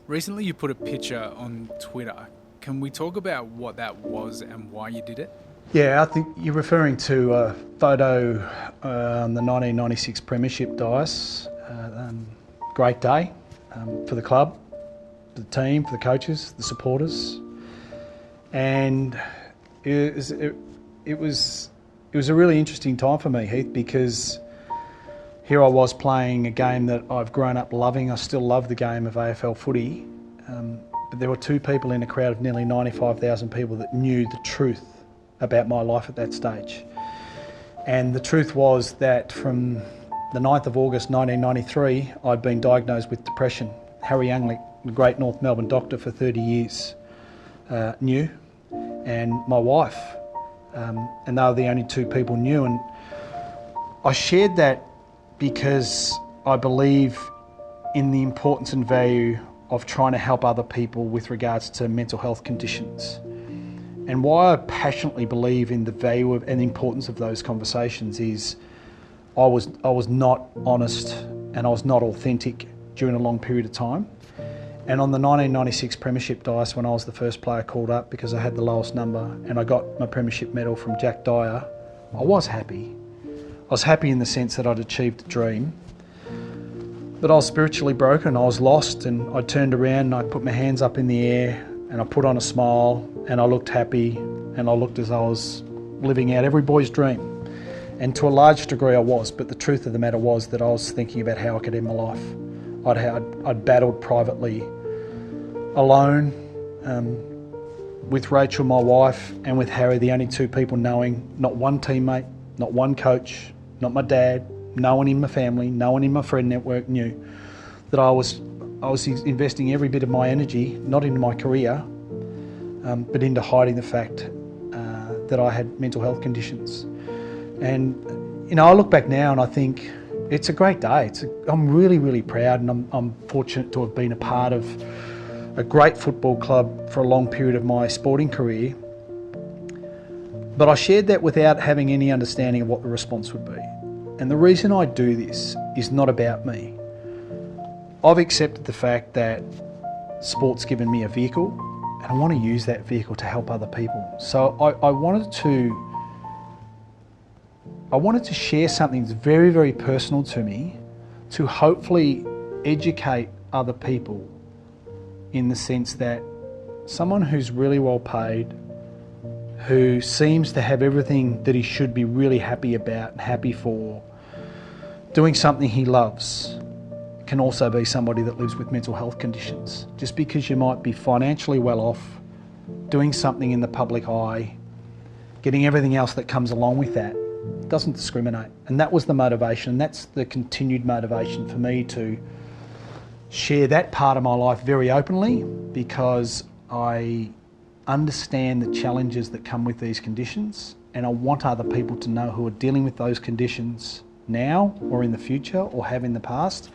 Recently you put a picture on Twitter. Can we talk about what that was and why you did it? Yeah, I think you're referring to a photo on the 1996 Premiership dais. Great day for the club, for the team, for the coaches, the supporters, and it was a really interesting time for me, Heath, because here I was playing a game that I've grown up loving. I still love the game of AFL footy, but there were two people in a crowd of nearly 95,000 people that knew the truth about my life at that stage. And the truth was that from the 9th of August 1993, I'd been diagnosed with depression. Harry Younglick, the great North Melbourne doctor for 30 years, knew, and my wife, and they were the only two people knew. And I shared that because I believe in the importance and value of trying to help other people with regards to mental health conditions. And why I passionately believe in the value of and the importance of those conversations is I was not honest and I was not authentic during a long period of time. And on the 1996 Premiership dais, when I was the first player called up because I had the lowest number and I got my Premiership medal from Jack Dyer, I was happy. I was happy in the sense that I'd achieved a dream. But I was spiritually broken, I was lost, and I turned around and I put my hands up in the air and I put on a smile and I looked happy and I looked as I was living out every boy's dream. And to a large degree I was, but the truth of the matter was that I was thinking about how I could end my life. I'd battled privately, alone, with Rachel, my wife, and with Harry, the only two people knowing, not one teammate, not one coach, not my dad, no one in my family, no one in my friend network knew that I was investing every bit of my energy, not into my career, but into hiding the fact that I had mental health conditions. And I look back now and I think it's a great day. I'm really, really proud, and I'm fortunate to have been a part of a great football club for a long period of my sporting career. But I shared that without having any understanding of what the response would be. And the reason I do this is not about me. I've accepted the fact that sport's given me a vehicle, and I want to use that vehicle to help other people. So I wanted to share something that's very, very personal to me, to hopefully educate other people, in the sense that someone who's really well paid, who seems to have everything that he should be really happy about and happy for, doing something he loves, can also be somebody that lives with mental health conditions. Just because you might be financially well off, doing something in the public eye, getting everything else that comes along with that, doesn't discriminate. And that was the motivation, and that's the continued motivation for me to share that part of my life very openly, because I understand the challenges that come with these conditions, and I want other people to know who are dealing with those conditions now or in the future or have in the past,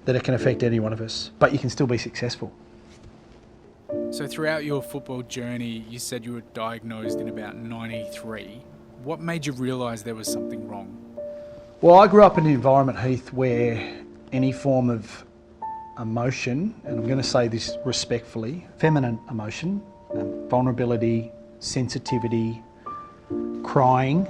that it can affect any one of us, but you can still be successful. So throughout your football journey, you said you were diagnosed in about 93. What made you realise there was something wrong? Well, I grew up in an environment, Heath, where any form of emotion, and I'm going to say this respectfully, feminine emotion, vulnerability, sensitivity, crying,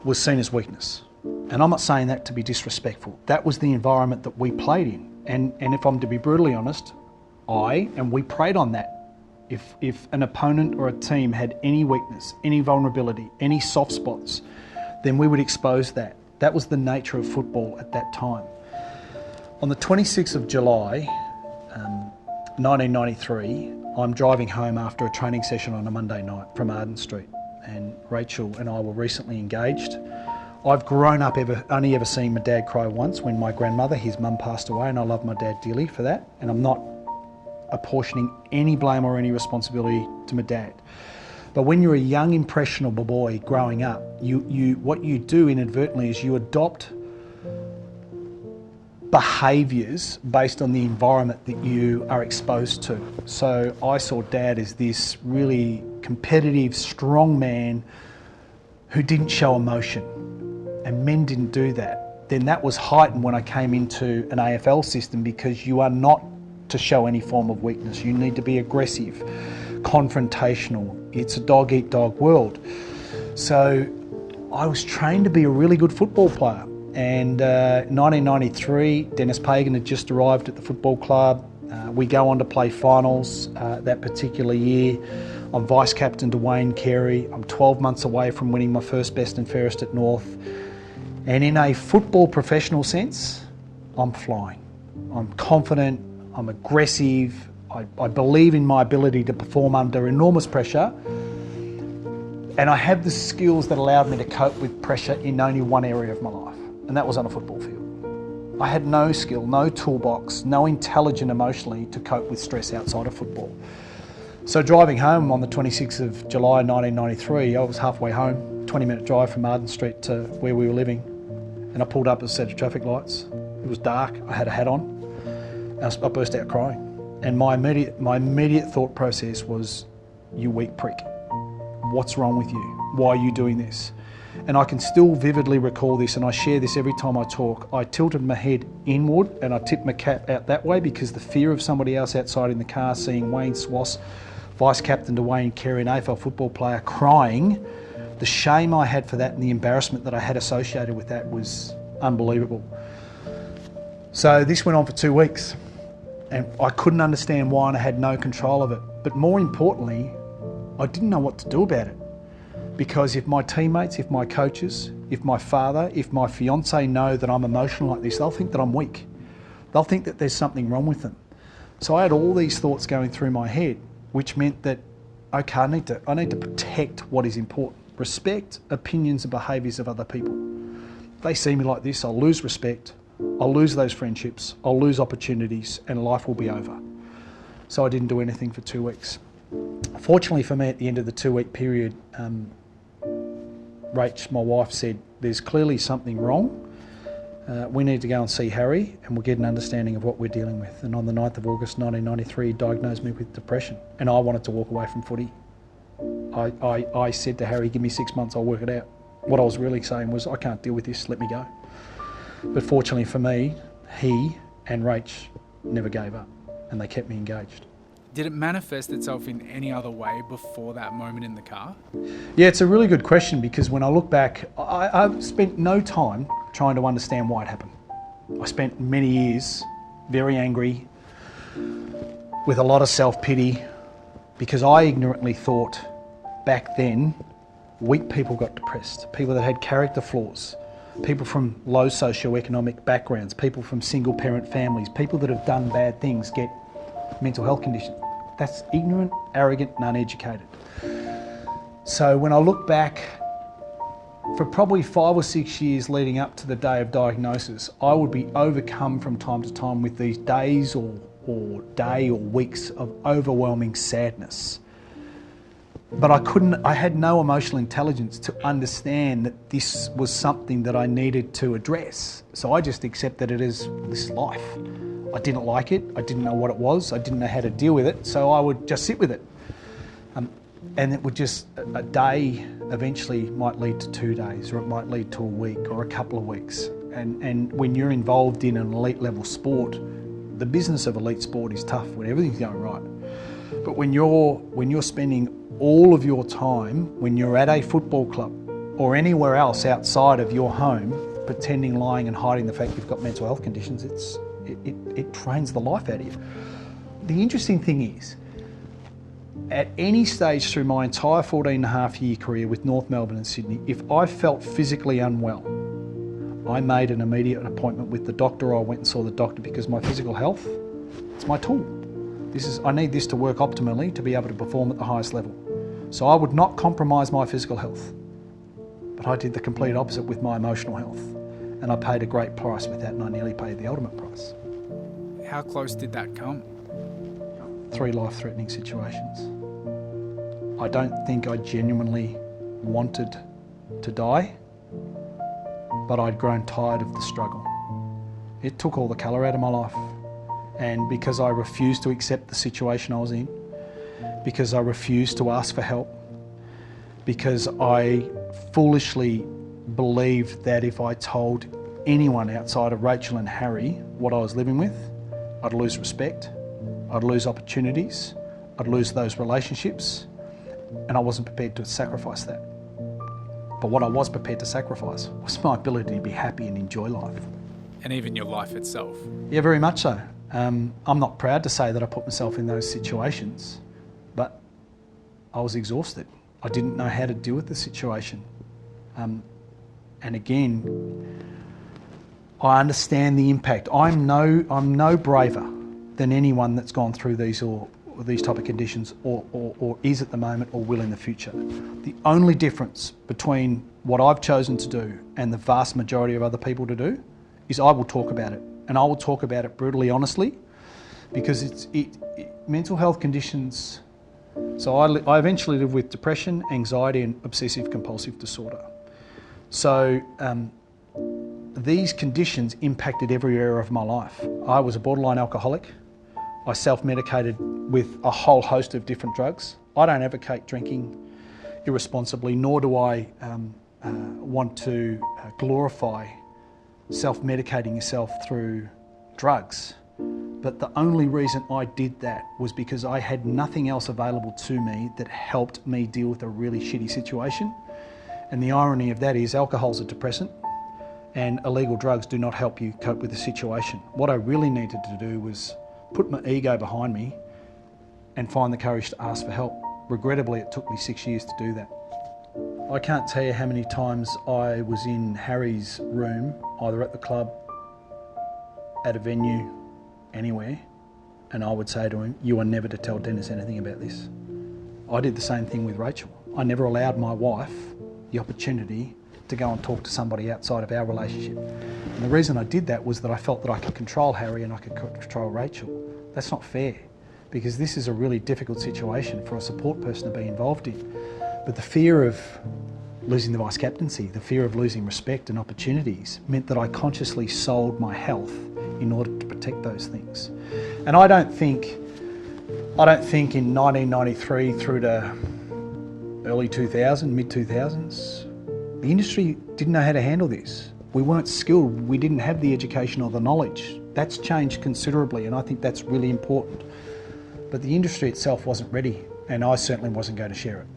was seen as weakness. And I'm not saying that to be disrespectful. That was the environment that we played in. And if I'm to be brutally honest, we preyed on that. If an opponent or a team had any weakness, any vulnerability, any soft spots, then we would expose that. That was the nature of football at that time. On the 26th of July, 1993, I'm driving home after a training session on a Monday night from Arden Street, and Rachel and I were recently engaged. I've grown up only ever seeing my dad cry once, when my grandmother, his mum, passed away, and I love my dad dearly for that, and I'm not apportioning any blame or any responsibility to my dad. But when you're a young, impressionable boy growing up, what you do inadvertently is you adopt behaviours based on the environment that you are exposed to. So I saw Dad as this really competitive, strong man who didn't show emotion, and men didn't do that. Then that was heightened when I came into an AFL system, because you are not to show any form of weakness. You need to be aggressive, confrontational. It's a dog-eat-dog world. So I was trained to be a really good football player. And 1993, Dennis Pagan had just arrived at the football club. We go on to play finals that particular year. I'm vice-captain to Wayne Carey. I'm 12 months away from winning my first best and fairest at North. And in a football professional sense, I'm flying. I'm confident, I'm aggressive, I believe in my ability to perform under enormous pressure, and I have the skills that allowed me to cope with pressure in only one area of my life, and that was on a football field. I had no skill, no toolbox, no intelligence emotionally to cope with stress outside of football. So driving home on the 26th of July 1993, I was halfway home, 20-minute drive from Arden Street to where we were living, and I pulled up a set of traffic lights. It was dark, I had a hat on, and I burst out crying. And my immediate thought process was, you weak prick. What's wrong with you? Why are you doing this? And I can still vividly recall this, and I share this every time I talk. I tilted my head inward and I tipped my cap out that way because the fear of somebody else outside in the car seeing Wayne Schwass, vice-captain to Wayne Carey, an AFL football player, crying, the shame I had for that and the embarrassment that I had associated with that was unbelievable. So this went on for 2 weeks, and I couldn't understand why, and I had no control of it. But more importantly, I didn't know what to do about it. Because if my teammates, if my coaches, if my father, if my fiance know that I'm emotional like this, they'll think that I'm weak. They'll think that there's something wrong with them. So I had all these thoughts going through my head, which meant that, okay, I need to protect what is important. Respect opinions and behaviours of other people. If they see me like this, I'll lose respect, I'll lose those friendships, I'll lose opportunities, and life will be over. So I didn't do anything for 2 weeks. Fortunately for me, at the end of the 2-week period, Rach, my wife, said, there's clearly something wrong. We need to go and see Harry and we'll get an understanding of what we're dealing with. And on the 9th of August 1993, he diagnosed me with depression, and I wanted to walk away from footy. I said to Harry, give me 6 months, I'll work it out. What I was really saying was, I can't deal with this, let me go. But fortunately for me, he and Rach never gave up and they kept me engaged. Did it manifest itself in any other way before that moment in the car? Yeah, it's a really good question, because when I look back, I've spent no time trying to understand why it happened. I spent many years very angry, with a lot of self-pity, because I ignorantly thought back then weak people got depressed, people that had character flaws, people from low socioeconomic backgrounds, people from single parent families, people that have done bad things get mental health conditions. That's ignorant, arrogant and uneducated. So when I look back, for probably 5 or 6 years leading up to the day of diagnosis, I would be overcome from time to time with these days or weeks of overwhelming sadness. But I had no emotional intelligence to understand that this was something that I needed to address. So I just accepted it as this is life. I didn't like it, I didn't know what it was, I didn't know how to deal with it, so I would just sit with it. And it would just, a day eventually might lead to 2 days, or it might lead to a week or a couple of weeks. And when you're involved in an elite level sport, the business of elite sport is tough when everything's going right. But when you're spending all of your time, when you're at a football club or anywhere else outside of your home, pretending, lying and hiding the fact you've got mental health conditions, it drains the life out of you. The interesting thing is, at any stage through my entire 14.5-year career with North Melbourne and Sydney, if I felt physically unwell, I made an immediate appointment with the doctor. I went and saw the doctor, because my physical health, it's my tool. I need this to work optimally to be able to perform at the highest level. So I would not compromise my physical health. But I did the complete opposite with my emotional health. And I paid a great price with that, and I nearly paid the ultimate price. How close did that come? 3 life-threatening situations. I don't think I genuinely wanted to die, but I'd grown tired of the struggle. It took all the colour out of my life. And because I refused to accept the situation I was in, because I refused to ask for help, because I foolishly believed that if I told anyone outside of Rachel and Harry what I was living with, I'd lose respect, I'd lose opportunities, I'd lose those relationships, and I wasn't prepared to sacrifice that. But what I was prepared to sacrifice was my ability to be happy and enjoy life. And even your life itself. Yeah, very much so. I'm not proud to say that I put myself in those situations, but I was exhausted. I didn't know how to deal with the situation. And again, I understand the impact. I'm no braver than anyone that's gone through these type of conditions or is at the moment or will in the future. The only difference between what I've chosen to do and the vast majority of other people to do is I will talk about it, and I will talk about it brutally honestly, because mental health conditions. So I eventually lived with depression, anxiety and obsessive compulsive disorder. So these conditions impacted every area of my life. I was a borderline alcoholic. I self-medicated with a whole host of different drugs. I don't advocate drinking irresponsibly, nor do I want to glorify self-medicating yourself through drugs. But the only reason I did that was because I had nothing else available to me that helped me deal with a really shitty situation. And the irony of that is alcohol's a depressant and illegal drugs do not help you cope with the situation. What I really needed to do was put my ego behind me and find the courage to ask for help. Regrettably, it took me 6 years to do that. I can't tell you how many times I was in Harry's room, either at the club, at a venue, anywhere, and I would say to him, "You are never to tell Dennis anything about this." I did the same thing with Rachel. I never allowed my wife the opportunity to go and talk to somebody outside of our relationship. And the reason I did that was that I felt that I could control Harry and I could control Rachel. That's not fair, because this is a really difficult situation for a support person to be involved in. But the fear of losing the vice captaincy, the fear of losing respect and opportunities meant that I consciously sold my health in order to protect those things. And I don't think in 1993 through to early 2000, mid-2000s, the industry didn't know how to handle this. We weren't skilled, we didn't have the education or the knowledge. That's changed considerably, and I think that's really important. But the industry itself wasn't ready, and I certainly wasn't going to share it.